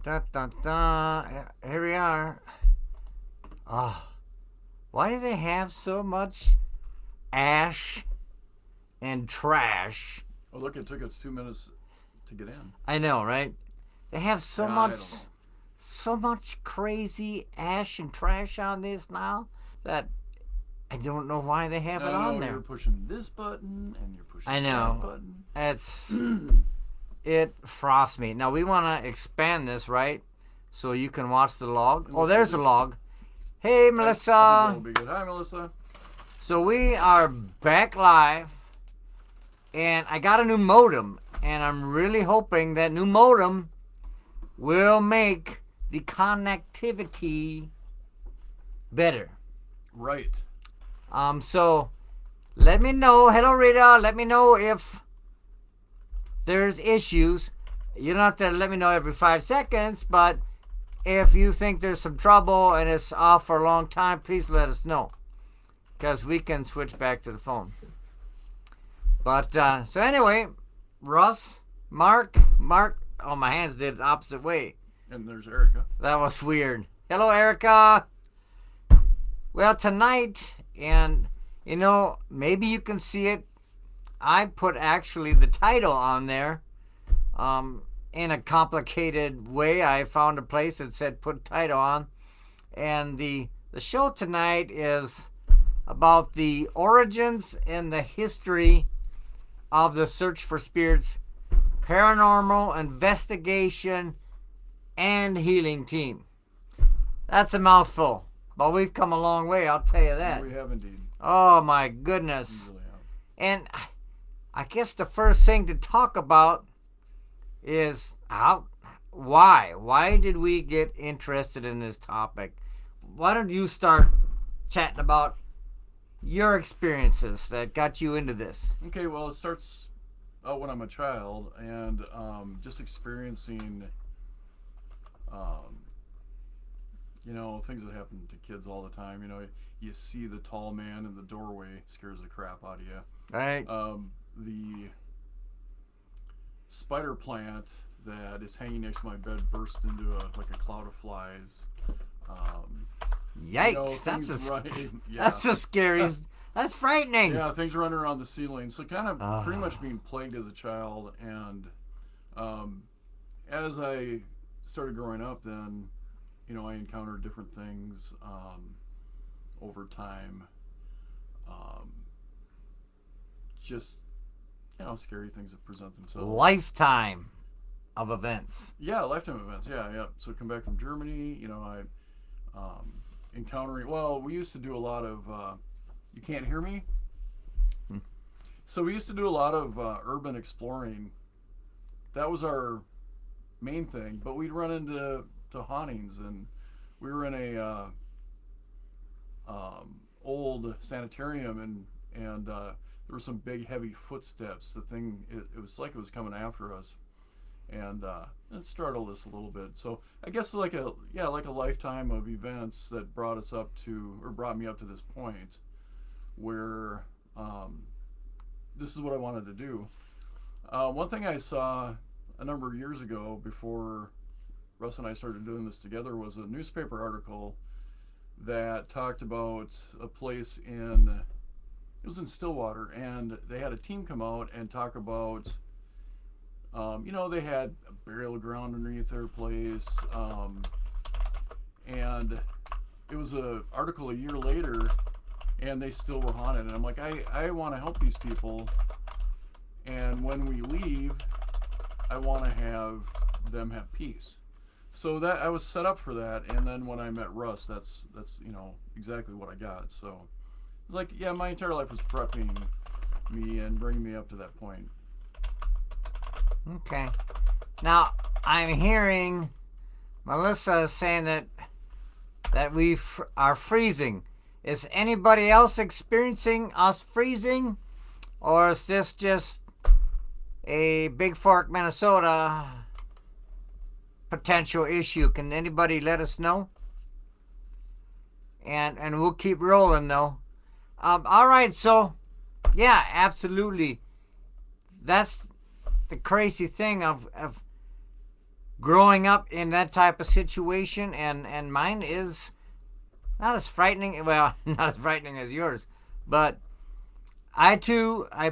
Da, da, da. Here we are. Oh, why do they have so much ash and trash? Oh, look, it took us 2 minutes to get in. I know, right? They have so Yeah, I much, don't know. so much crazy ash and trash on this now that I don't know why they have it on there. You're pushing this button and you're pushing I know. that button. It frosts me. Now we want to expand this, right? So you can watch the log. And Oh, let's there's do a this. log. Hey, I Melissa. think that'll be good. Hi, Melissa. So we are back live, and I got a new modem, and I'm really hoping that new modem will make the connectivity better. Right. So let me know. Hello, Rita. Let me know if there's issues. You don't have to let me know every 5 seconds, but if you think there's some trouble and it's off for a long time, please let us know, because we can switch back to the phone. But so anyway, Russ, Mark. Oh, my hands did the opposite way. And there's Erica. That was weird. Hello, Erica. Well, tonight, and you know, maybe you can see it. I put actually the title on there in a complicated way. I found a place that said put title on. And the show tonight is about the origins and the history of the Search for Spirits Paranormal Investigation and Healing Team. That's a mouthful, but we've come a long way, I'll tell you that. We have indeed. Oh my goodness. We really have. And I guess the first thing to talk about is why? Why did we get interested in this topic? Why don't you start chatting about your experiences that got you into this? Okay, well, it starts out when I'm a child and just experiencing, things that happen to kids all the time. You see the tall man in the doorway, scares the crap out of you. Right? The spider plant that is hanging next to my bed burst into a cloud of flies. Yikes! That's the scariest. That's frightening. Yeah, things running around the ceiling. So kind of pretty much being plagued as a child. And as I started growing up, then I encountered different things over time. Just scary things that present themselves. Lifetime of events. Yeah, lifetime events. Yeah. So come back from Germany. I encountering. Well, we used to do a lot of. You can't hear me. So we used to do a lot of urban exploring. That was our main thing. But we'd run into hauntings, and we were in a old sanitarium, and there were some big heavy footsteps. The thing, it was like it was coming after us, and it startled us a little bit. So I guess like a lifetime of events that brought me up to this point where this is what I wanted to do. One thing I saw a number of years ago, before Russ and I started doing this together, was a newspaper article that talked about a place it was in Stillwater, and they had a team come out and talk about, they had a burial ground underneath their place, and it was an article a year later, and they still were haunted. And I'm like, I want to help these people, and when we leave, I want to have them have peace. So that I was set up for that, and then when I met Russ, that's exactly what I got. So it's like, yeah, my entire life was prepping me and bringing me up to that point. Okay. Now I'm hearing Melissa saying that we are freezing. Is anybody else experiencing us freezing, or is this just a Big Fork, Minnesota potential issue? Can anybody let us know? And we'll keep rolling though. All right, so yeah, absolutely. That's the crazy thing of growing up in that type of situation, and mine is not as frightening. Well, not as frightening as yours, but I too, I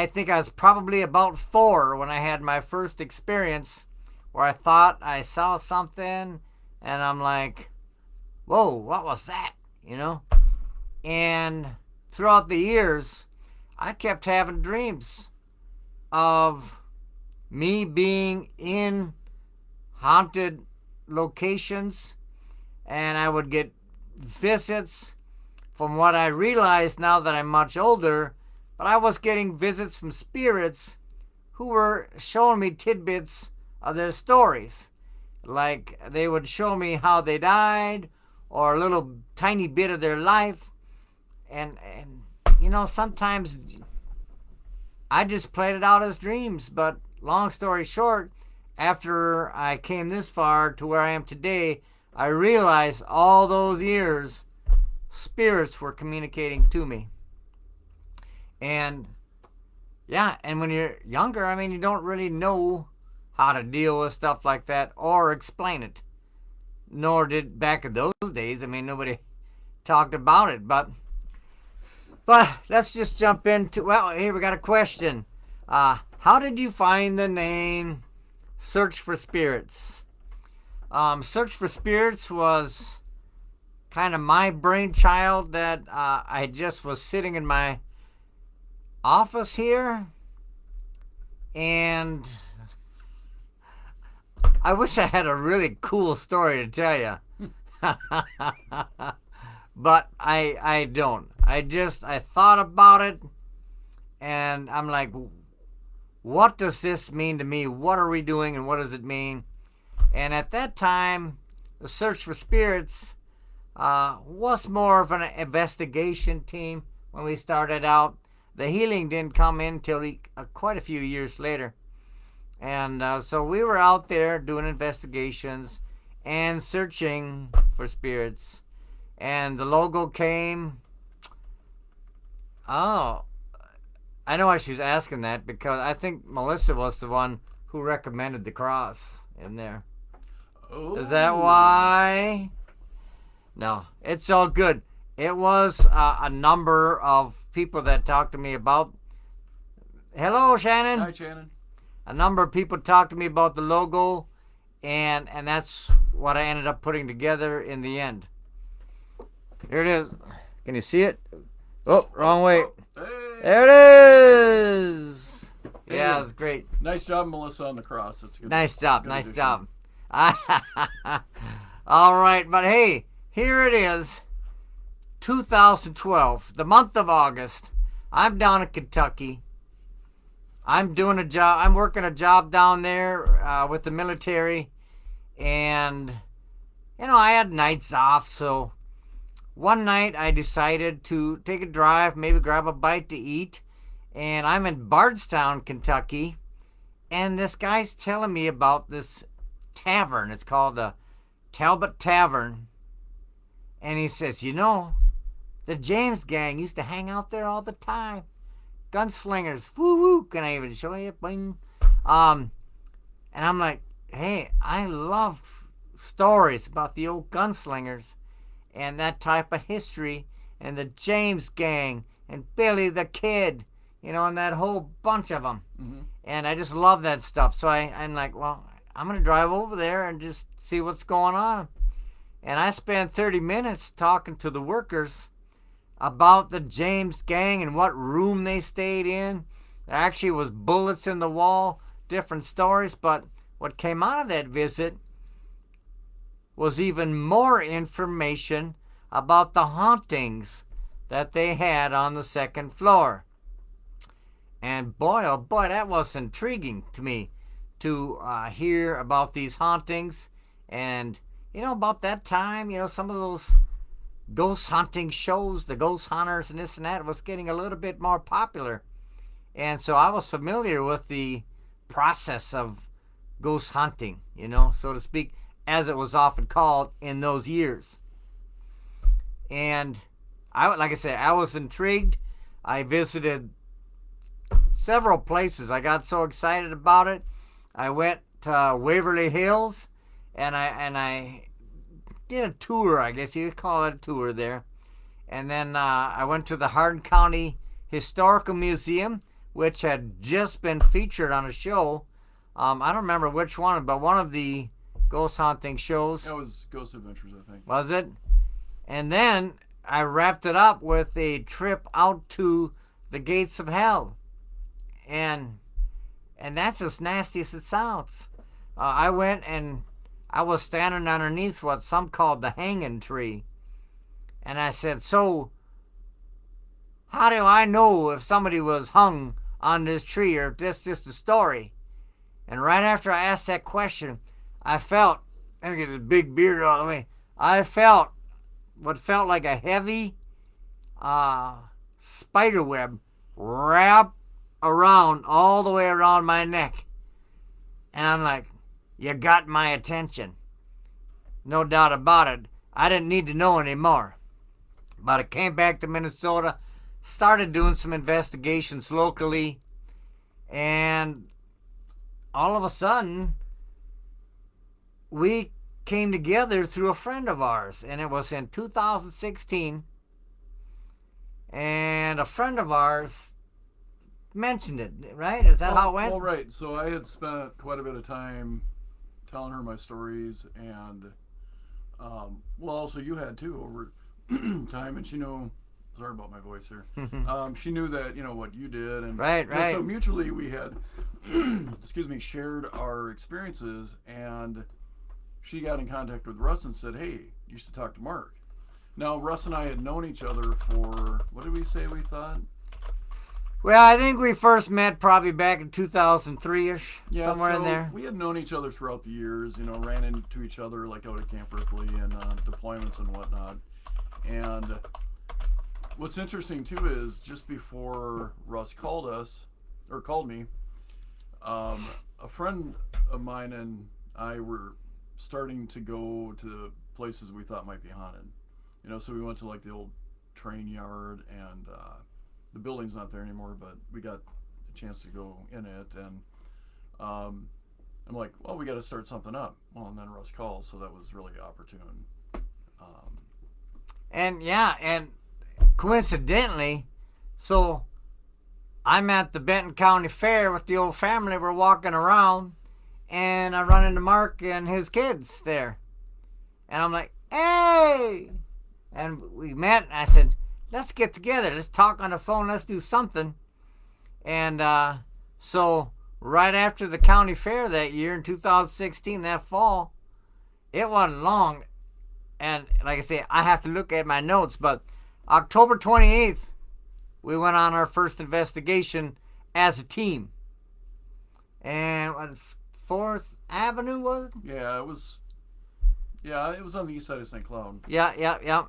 think I was probably about 4 when I had my first experience where I thought I saw something, and I'm like, whoa, what was that? And throughout the years, I kept having dreams of me being in haunted locations, and I would get visits. From what I realized now that I'm much older, but I was getting visits from spirits who were showing me tidbits of their stories. Like they would show me how they died or a little tiny bit of their life. And sometimes I just played it out as dreams. But long story short, after I came this far to where I am today, I realized all those years spirits were communicating to me. And when you're younger, you don't really know how to deal with stuff like that or explain it. Nor did back in those days. Nobody talked about it. But let's just jump into, here we got a question. How did you find the name Search for Spirits? Search for Spirits was kind of my brainchild that I just was sitting in my office here, and I wish I had a really cool story to tell you. But I don't. I thought about it, and I'm like, what does this mean to me? What are we doing, and what does it mean? And at that time, the Search for Spirits was more of an investigation team when we started out. The healing didn't come in till quite a few years later. And so we were out there doing investigations and searching for spirits. And the logo came. Oh, I know why she's asking that, because I think Melissa was the one who recommended the cross in there. Oh. Is that why? No, it's all good. It was a number of people that talked to me about. Hello, Shannon. Hi, Shannon. A number of people talked to me about the logo, and that's what I ended up putting together in the end. Here it is. Can you see it? Oh, wrong way. Hey. There it is. Hey. Yeah, it's great. Nice job, Melissa, on the cross. That's good. Nice job. Nice job. All right, but hey, here it is. 2012, the month of August. I'm down in Kentucky. I'm doing a job. I'm working a job down there with the military, and I had nights off. So one night I decided to take a drive, maybe grab a bite to eat, and I'm in Bardstown, Kentucky, and this guy's telling me about this tavern. It's called the Talbot Tavern, and he says, the James gang used to hang out there all the time. Gunslingers. Woo woo. Can I even show you? Bing. And I'm like, hey, I love stories about the old gunslingers and that type of history and the James gang and Billy the Kid, and that whole bunch of them. Mm-hmm. And I just love that stuff. So I'm like, well, I'm going to drive over there and just see what's going on. And I spent 30 minutes talking to the workers about the James gang and what room they stayed in. There actually was bullets in the wall, different stories, but what came out of that visit was even more information about the hauntings that they had on the second floor. And boy, oh boy, that was intriguing to me to hear about these hauntings. And, about that time, some of those ghost hunting shows, the ghost hunters and this and that, was getting a little bit more popular. And so I was familiar with the process of ghost hunting, so to speak, as it was often called in those years. And like I said, I was intrigued. I visited several places. I got so excited about it. I went to Waverly Hills, and I did a tour. I guess you could call it a tour there. And then I went to the Hardin County Historical Museum, which had just been featured on a show. I don't remember which one, but one of the ghost hunting shows. That was Ghost Adventures, I think. Was it? And then I wrapped it up with a trip out to the gates of hell. And that's as nasty as it sounds. I went and I was standing underneath what some called the hanging tree. And I said, so how do I know if somebody was hung on this tree or if this is just a story? And right after I asked that question, I felt, let me get this big beard out of the way, I felt what felt like a heavy spider web wrap around all the way around my neck. And I'm like, you got my attention. No doubt about it. I didn't need to know anymore. But I came back to Minnesota, started doing some investigations locally, and all of a sudden, we came together through a friend of ours, and it was in 2016, and a friend of ours mentioned it, right? Is that how it went? Well, right. So I had spent quite a bit of time telling her my stories, and well, also you had too over time, and she knew. Sorry about my voice here. She knew that what you did, and right. So mutually we had, shared our experiences, and she got in contact with Russ and said, "Hey, you should talk to Mark." Now Russ and I had known each other for what did we say we thought? Well, I think we first met probably back in 2003-ish, somewhere in there. We had known each other throughout the years, ran into each other like out at Camp Ripley and deployments and whatnot. And what's interesting too is just before Russ called me, a friend of mine and I were starting to go to places we thought might be haunted. So we went to like the old train yard, and the building's not there anymore, but we got a chance to go in it, and I'm like, well, we got to start something up. Well, and then Russ calls, so that was really opportune. And coincidentally, so I'm at the Benton County Fair with the old family. We're walking around, and I run into Mark and his kids there. And I'm like, hey! And we met, and I said, let's get together. Let's talk on the phone. Let's do something. And so right after the county fair that year in 2016, that fall, it wasn't long. And like I say, I have to look at my notes, but October 28th, we went on our first investigation as a team. And what, 4th Avenue was it? Yeah, it was on the east side of St. Cloud. Yeah.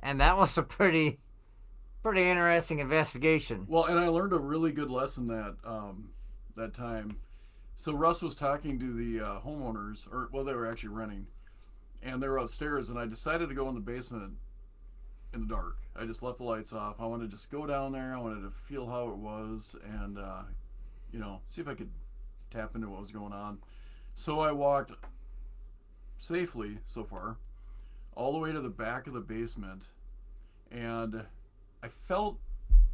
And that was a pretty interesting investigation. Well, and I learned a really good lesson that time. So Russ was talking to the homeowners, they were actually renting, and they were upstairs, and I decided to go in the basement in the dark. I just left the lights off. I wanted to just go down there. I wanted to feel how it was, and see if I could tap into what was going on. So I walked safely so far all the way to the back of the basement, and I felt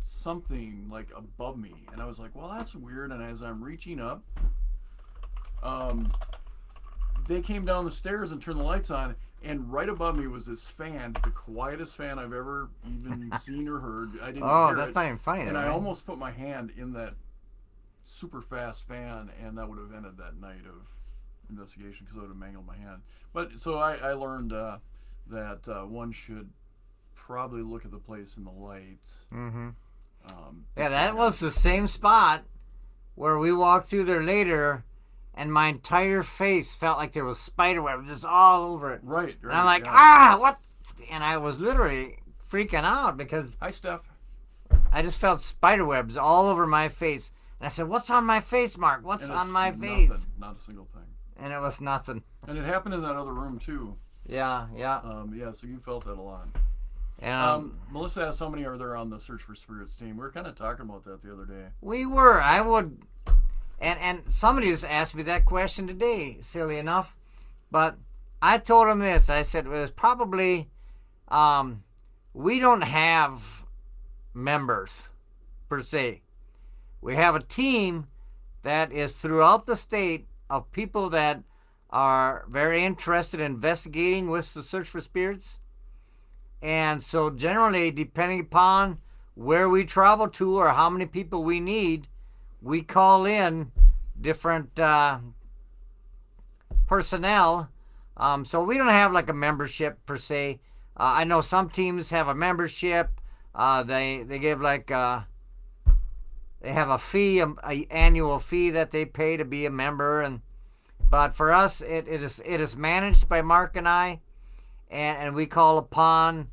something like above me, and I was like, well, that's weird. And as I'm reaching up, they came down the stairs and turned the lights on, and right above me was this fan, the quietest fan I've ever even seen or heard. I didn't hear that's it. not even funny. And right? I almost put my hand in that super fast fan, and that would have ended that night of investigation because I would have mangled my hand. But so I learned that one should probably look at the place in the lights. Mm-hmm. That was the same spot where we walked through there later, and my entire face felt like there was spider web just all over it. Right. And I'm like, what? And I was literally freaking out because hi, Steph. I just felt spider webs all over my face. And I said, what's on my face, Mark? What's on my face? Nothing. Not a single thing. And it was nothing. And it happened in that other room, too. Yeah. So you felt that a lot. Melissa asked how many are there on the Search for Spirits team. We were kind of talking about that the other day. We were. And somebody just asked me that question today, silly enough. But I told them this. I said, well, it's probably, we don't have members, per se. We have a team that is throughout the state of people that are very interested in investigating with the Search for Spirits. And so generally, depending upon where we travel to or how many people we need, we call in different personnel. So we don't have like a membership per se. I know some teams have a membership. They give like they have a fee, a annual fee that they pay to be a member. But for us, it is managed by Mark and I, and we call upon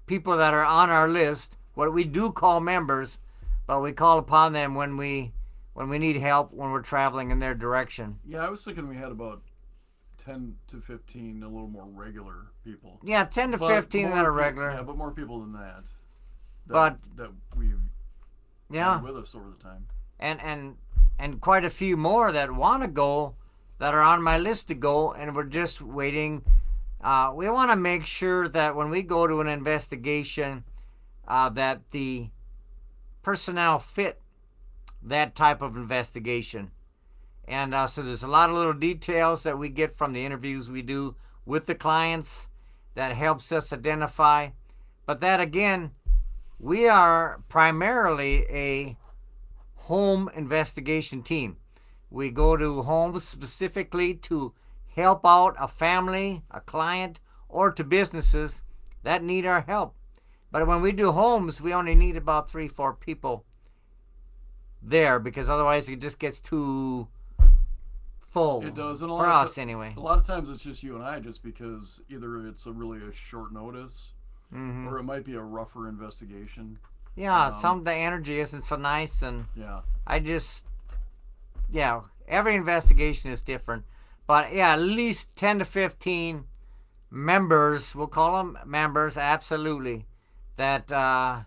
people that are on our list, what we do call members, but we call upon them when we need help when we're traveling in their direction. Yeah, I was thinking we had about 10 to 15, a little more regular people. Yeah, 10 to 15 that are regular. Yeah, but more people than that. But that we've had with us over the time. And quite a few more that want to go, that are on my list to go, and we're just waiting. We want to make sure that when we go to an investigation, that the personnel fit that type of investigation. And so there's a lot of little details that we get from the interviews we do with the clients that helps us identify. But that, again, we are primarily a home investigation team. We go to homes specifically to help out a family, a client, or to businesses that need our help. But when we do homes, we only need about 3-4 people there, because otherwise it just gets too full. It does, and for us anyway. A lot of times it's just you and I, just because either it's really a short notice, or it might be a rougher investigation. Yeah, the energy isn't so nice, and every investigation is different. But yeah, at least 10 to 15 members, we'll call them members, absolutely, that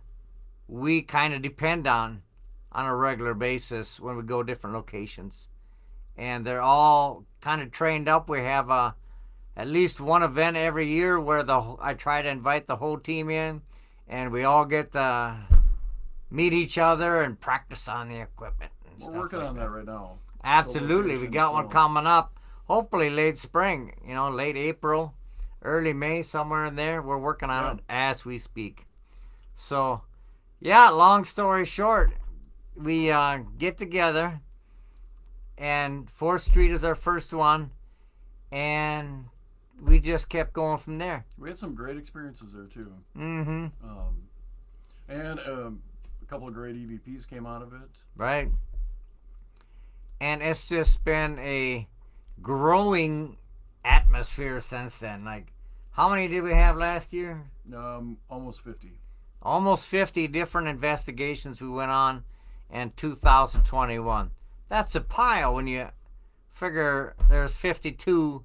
we kind of depend on a regular basis when we go different locations. And they're all kind of trained up. We have at least one event every year where I try to invite the whole team in, and we all get to meet each other and practice on the equipment and stuff. We're working on that right now. Absolutely. We got one coming up, hopefully late spring, late April, early May, somewhere in there. We're working on it as we speak. So, yeah, long story short, we get together, and 4th Street is our first one, and we just kept going from there. We had some great experiences there, too. Mm-hmm. And a couple of great EVPs came out of it. Right. And it's just been a growing atmosphere since then. Like, how many did we have last year? Almost 50. Almost 50 different investigations we went on in 2021. That's a pile when you figure there's 52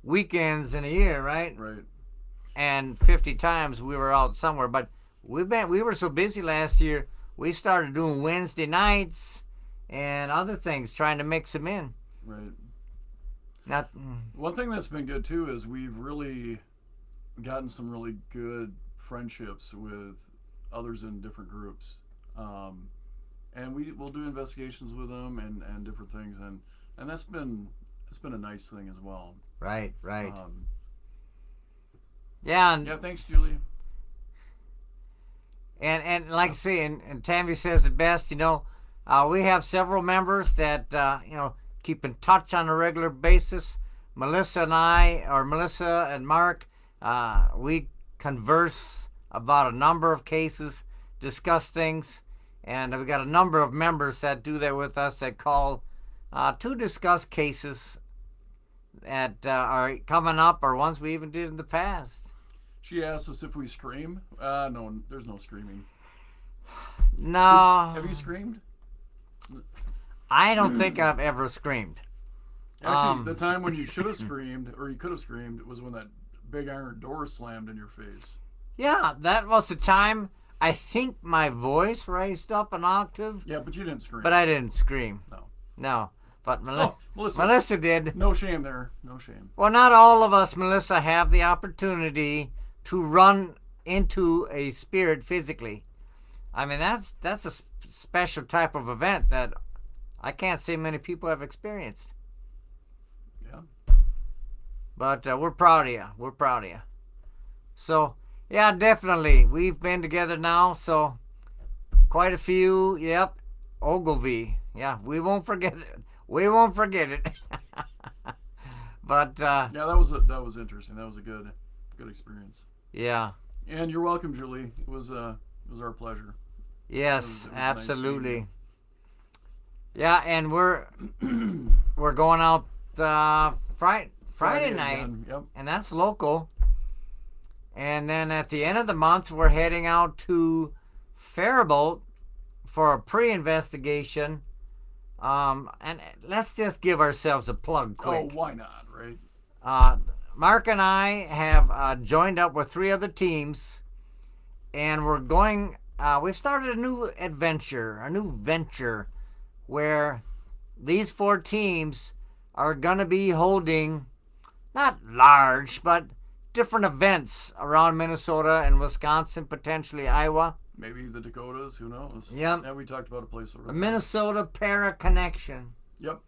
weekends in a year, right? Right. And 50 times we were out somewhere. But we were so busy last year, we started doing Wednesday nights and other things, trying to mix them in. Right. One thing that's been good too is we've really gotten some really good friendships with others in different groups, and we'll do investigations with them and different things, and that's been a nice thing as well. Right. Yeah. Thanks, Julie. And like I say, and Tammy says it best. We have several members that keep in touch on a regular basis. Melissa and Mark, we converse about a number of cases, discuss things, and we've got a number of members that do that with us that call to discuss cases that are coming up or ones we even did in the past. She asked us if we stream. No, there's no streaming. No. Have you screamed? I don't think I've ever screamed. Actually, the time when you should have screamed, or you could have screamed, was when that big iron door slammed in your face. Yeah, that was the time I think my voice raised up an octave, Yeah, but you didn't scream. but I didn't scream. No. No. But Melissa. Melissa did. No shame there. No shame. Well, not all of us, Melissa, have the opportunity to run into a spirit physically. I mean, that's a special type of event that I can't say many people have experienced. Yeah. But we're proud of you. We're proud of you. So, yeah, definitely. We've been together now, so quite a few. Yep. Ogilvy. Yeah, we won't forget it. We won't forget it. But yeah, that was interesting. That was a good experience. Yeah. And you're welcome, Julie. It was our pleasure. Yes, it was absolutely. Nice. Yeah, and we're going out Friday night, again. Yep. and that's local. And then at the end of the month, we're heading out to Faribault for a pre-investigation. And let's just give ourselves a plug quick. Oh, why not, right? Mark and I have joined up with 3 other teams, and we're going. We've started a new venture, where these 4 teams are going to be holding, not large, but different events around Minnesota and Wisconsin, potentially Iowa. Maybe the Dakotas, who knows? Yep. Yeah, we talked about a place over A there. Minnesota Para Connection. Yep.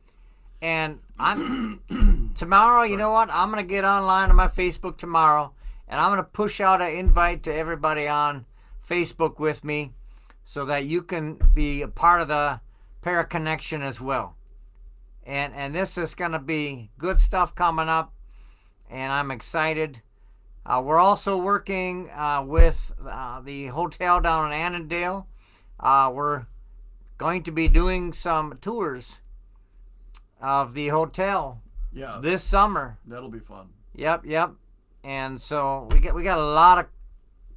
And I'm tomorrow, you know what? I'm going to get online on my Facebook tomorrow, and I'm going to push out an invite to everybody on Facebook with me so that you can be a part of the Para Connection as well. And this is going to be good stuff coming up, and I'm excited. We're also working with the hotel down in Annandale. We're going to be doing some tours of the hotel this summer. That'll be fun. Yep. And so we got a lot of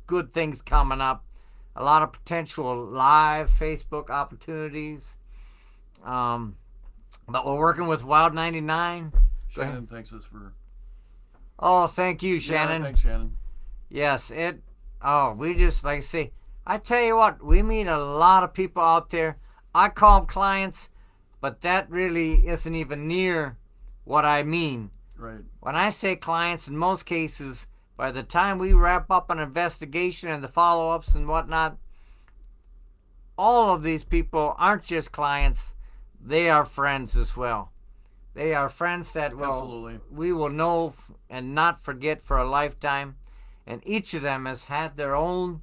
good things coming up, a lot of potential live Facebook opportunities. But we're working with Wild 99. Shannon thanks us for. Oh, thank you, Shannon. Yeah, thanks, Shannon. Yes, we just, like I say, I tell you what, we meet a lot of people out there. I call them clients, but that really isn't even near what I mean. Right. When I say clients, in most cases, by the time we wrap up an investigation and the follow-ups and whatnot, all of these people aren't just clients, they are friends as well. They are friends that we will know and not forget for a lifetime. And each of them has had their own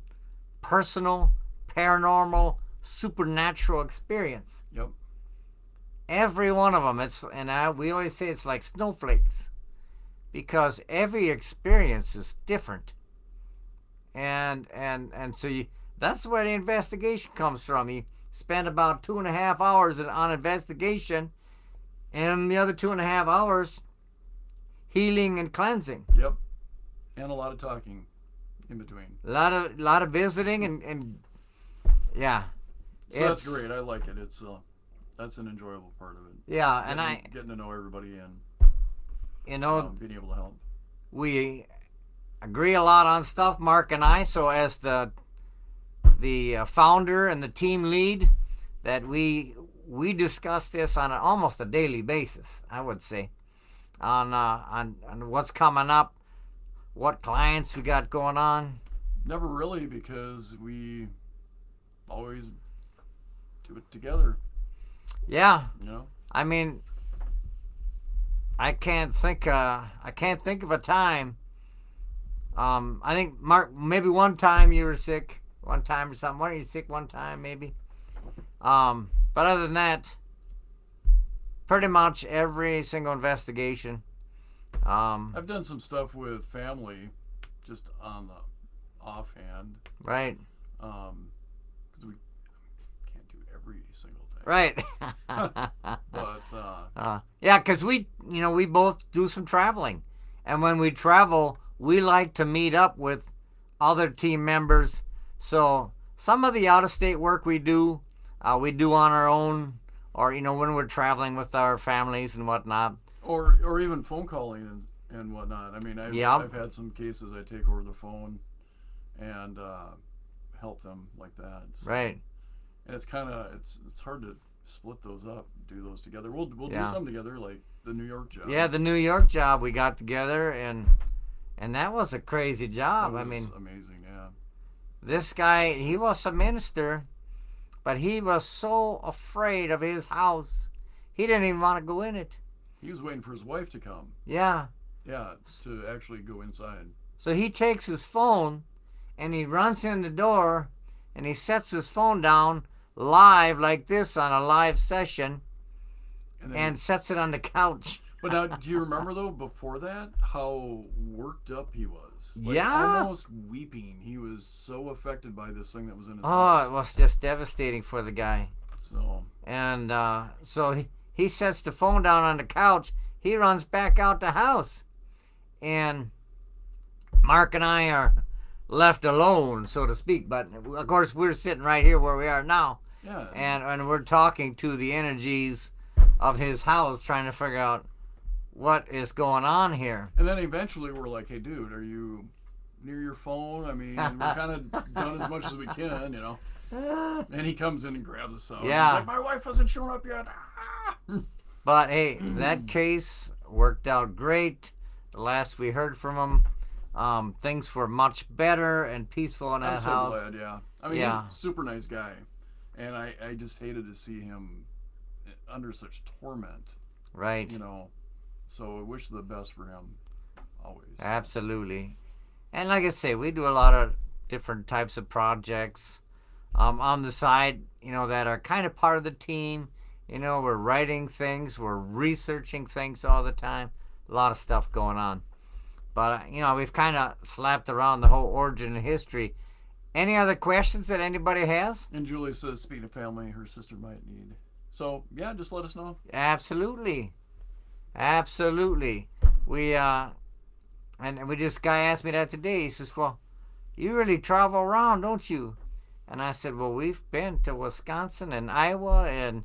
personal, paranormal, supernatural experience. Yep. Every one of them. We always say it's like snowflakes, because every experience is different. And so that's where the investigation comes from. You spend about 2.5 hours on investigation, and the other 2.5 hours healing and cleansing. Yep. And a lot of talking in between. A lot of visiting and yeah. So that's great. I like it. It's that's an enjoyable part of it. Yeah, getting to know everybody and being able to help. We agree a lot on stuff, Mark and I. So as the founder and the team lead, that we discuss this on almost a daily basis, I would say, on what's coming up, what clients we got going on. Never really, because we always do it together. Yeah. You know? I mean, I can't think of a time. I think, Mark, maybe one time you were sick, one time or something. Weren't you sick one time, maybe? But other than that, pretty much every single investigation. I've done some stuff with family, just on the offhand. Right. Because we can't do every single thing. Right. But yeah, because we both do some traveling, and when we travel, we like to meet up with other team members. So some of the out-of-state work we do on our own, or when we're traveling with our families and whatnot. Or even phone calling and whatnot. I mean, I've had some cases I take over the phone, and help them like that. So, Right. and it's kind of it's hard to split those up, do those together. We'll do Yeah. some together, like the New York job. Yeah, the New York job we got together, and that was a crazy job. That I was mean, amazing. Yeah. this guy, he was a minister, but he was so afraid of his house, he didn't even want to go in it. He was waiting for his wife to come. Yeah. Yeah, to actually go inside. So he takes his phone and he runs in the door and he sets his phone down live like this on a live session and sets it on the couch. But now, do you remember though, before that, how worked up he was? Like, Yeah. almost weeping. He was so affected by this thing that was in his Oh, house. it was just devastating for the guy. So, And so he sets the phone down on the couch. He runs back out the house. And Mark and I are left alone, so to speak. But, of course, we're sitting right here where we are now. yeah. And we're talking to the energies of his house, trying to figure out what is going on here. And then eventually we're like, hey, dude, are you near your phone? I mean, we're kind of done as much as we can, you know. And he comes in and grabs us out. Yeah. He's like, my wife hasn't shown up yet. Ah! But, hey, that case worked out great. The last we heard from him, things were much better and peaceful in that I'm so house. glad, yeah. I mean, Yeah. he's a super nice guy. And I just hated to see him under such torment, Right. you know. So I wish the best for him, always. Absolutely. And like I say, we do a lot of different types of projects on the side, you know, that are kind of part of the team. You know, we're writing things, we're researching things all the time. A lot of stuff going on. But, you know, we've kind of slapped around the whole origin and history. Any other questions that anybody has? And Julie says, speaking of family, her sister might need. So, yeah, just let us know. Absolutely. Absolutely. We, and this guy asked me that today. He says, well, you really travel around, don't you? And I said, well, we've been to Wisconsin and Iowa and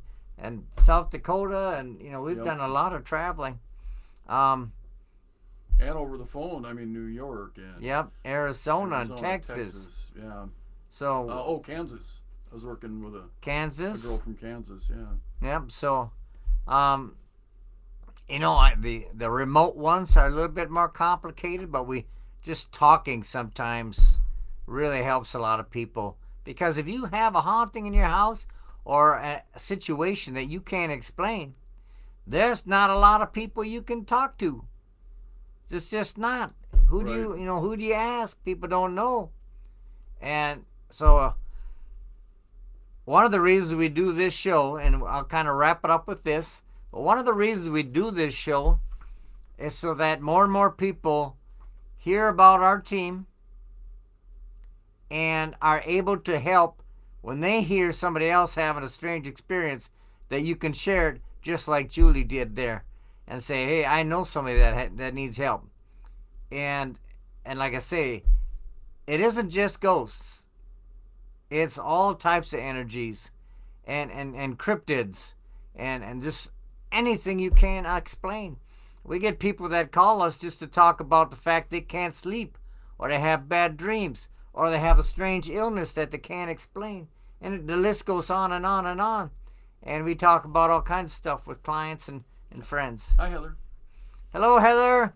South Dakota, and, you know, we've Yep. done a lot of traveling. And over the phone, I mean, New York and Yep, Arizona and Texas. Texas. Yeah. So, Kansas. I was working with a Kansas. girl from Kansas, yeah. Yep. So, you know, the remote ones are a little bit more complicated, but we just talking sometimes really helps a lot of people, because if you have a haunting in your house or a situation that you can't explain, there's not a lot of people you can talk to. It's just not. Who do Right. who do you ask? People don't know. And so one of the reasons we do this show, and I'll kind of wrap it up with this, but one of the reasons we do this show is so that more and more people hear about our team and are able to help when they hear somebody else having a strange experience, that you can share it just like Julie did there and say, hey, I know somebody that needs help. And like I say, it isn't just ghosts. It's all types of energies and cryptids and just anything you can't explain. We get people that call us just to talk about the fact they can't sleep, or they have bad dreams, or they have a strange illness that they can't explain. And the list goes on and on and on. And we talk about all kinds of stuff with clients and friends. Hi, Heather. Hello, Heather.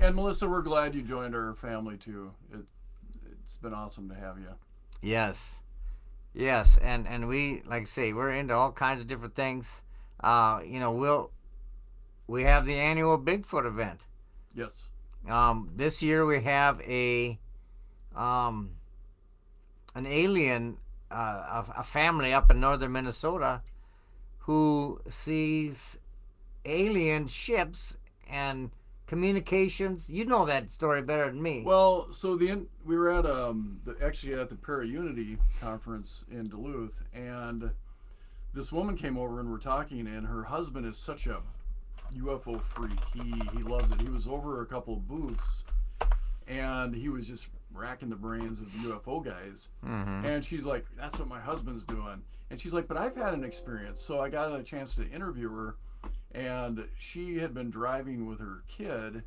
And Melissa, we're glad you joined our family, too. It's been awesome to have you. Yes. And we, like I say, we're into all kinds of different things. You know, we have the annual Bigfoot event. Yes. This year we have an alien, a family up in northern Minnesota who sees alien ships and communications. You know that story better than me. Well, so we were at actually at the Para-Unity conference in Duluth, and this woman came over and we're talking, and her husband is such a UFO freak. He loves it. He was over a couple of booths, and he was just racking the brains of the UFO guys. Mm-hmm. And she's like, that's what my husband's doing. And she's like, but I've had an experience. So I got a chance to interview her, and she had been driving with her kid,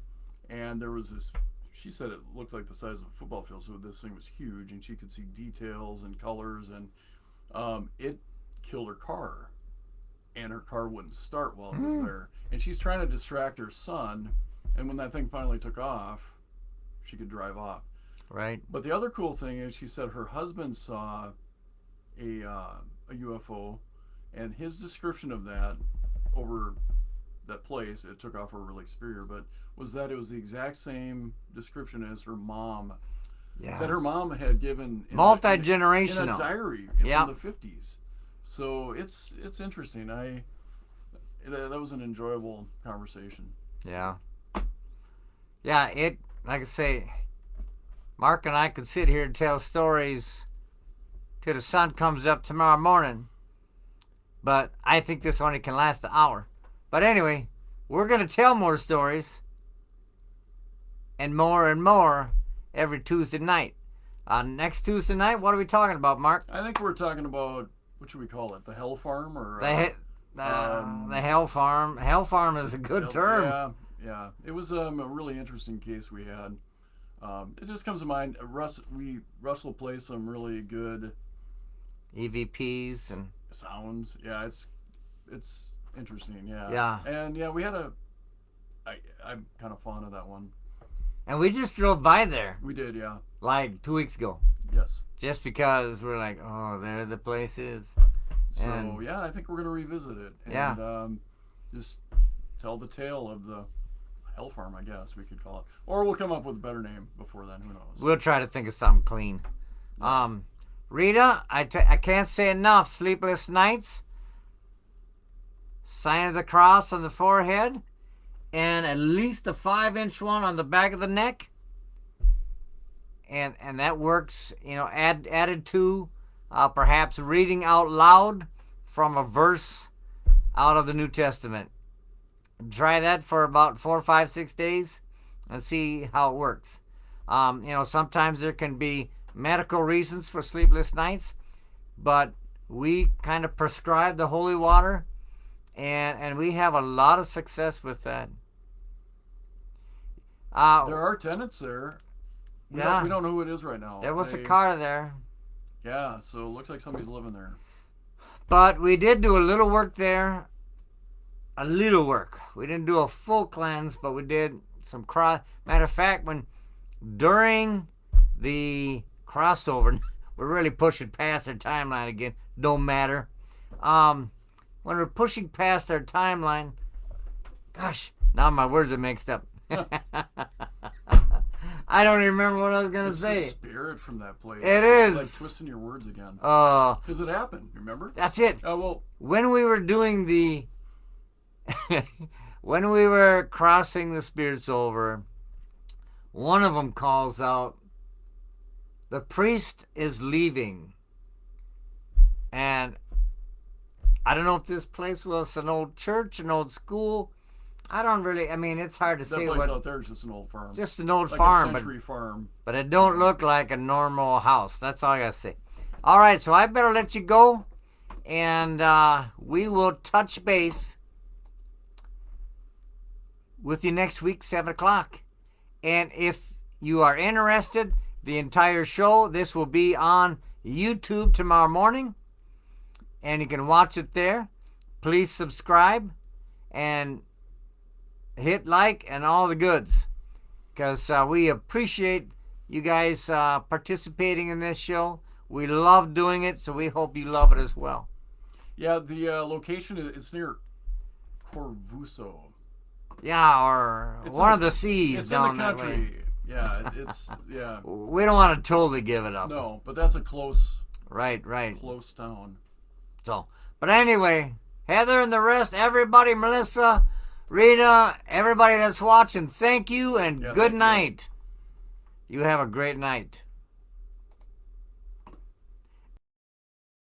and there was this she said it looked like the size of a football field, so this thing was huge, and she could see details and colors, and it killed her car, and her car wouldn't start while it was there. And she's trying to distract her son, and when that thing finally took off, she could drive off. Right. But the other cool thing is, she said her husband saw a UFO, and his description of that over that place, it took off over Lake Superior, but was that it was the exact same description as her mom. Yeah. That her mom had given Multi-generational. in a diary Yep. from the 50s. So it's interesting. That was an enjoyable conversation. Yeah. Yeah, like I say, Mark and I could sit here and tell stories till the sun comes up tomorrow morning. But I think this only can last an hour. But anyway, we're going to tell more stories and more every Tuesday night. Next Tuesday night, what are we talking about, Mark? I think we're talking about, what should we call it? The Hell Farm? Or the Hell Farm. Hell Farm is a good term. Yeah. It was a really interesting case we had. It just comes to mind. Russell plays some really good EVPs and sounds. Yeah, it's interesting. Yeah. Yeah. And yeah, we had I'm kind of fond of that one. And we just drove by there. We did, yeah. Like 2 weeks ago. Yes. Just because we're like, oh, there the place is. So yeah, I think we're gonna revisit it. And just tell the tale of the Hell Farm, I guess we could call it. Or we'll come up with a better name before then, who knows. We'll try to think of something clean. Yeah. Rita, I can't say enough. Sleepless nights. Sign of the cross on the forehead. And at least a 5-inch one on the back of the neck. And that works, added to perhaps reading out loud from a verse out of the New Testament. Try that for about 4, 5, 6 days and see how it works. Sometimes there can be medical reasons for sleepless nights, but we kind of prescribe the holy water, and we have a lot of success with that. There are tenants there. We don't know who it is right now. There was a car there. Yeah, so it looks like somebody's living there. But we did do a little work there. A little work. We didn't do a full cleanse, but we did some Matter of fact, during the crossover, we're really pushing past our timeline again. Don't matter. When we're pushing past our timeline, gosh, now my words are mixed up. I don't even remember what I was going to say. It's the spirit from that place. It is. It's like twisting your words again. Because it happened, remember? That's it. Oh, well. When we were doing when we were crossing the spirits over, one of them calls out, the priest is leaving. And I don't know if this place was an old church, an old school. It's hard to say. That place out there is just an old farm. Just an old like farm. A century farm. But it don't look like a normal house. That's all I got to say. All right, so I better let you go. And we will touch base with you next week, 7 o'clock. And if you are interested, the entire show, this will be on YouTube tomorrow morning. And you can watch it there. Please subscribe and hit like and all the goods. Because we appreciate you guys participating in this show. We love doing it, so we hope you love it as well. Yeah, the location is near Corvuso. Yeah, or it's one of the seas down that way. It's in the country. Yeah, We don't want to totally give it up. No, but that's a close. Right. Close town. So, but anyway, Heather and the rest, everybody, Melissa, Rita, everybody that's watching, thank you and good night. You have a great night.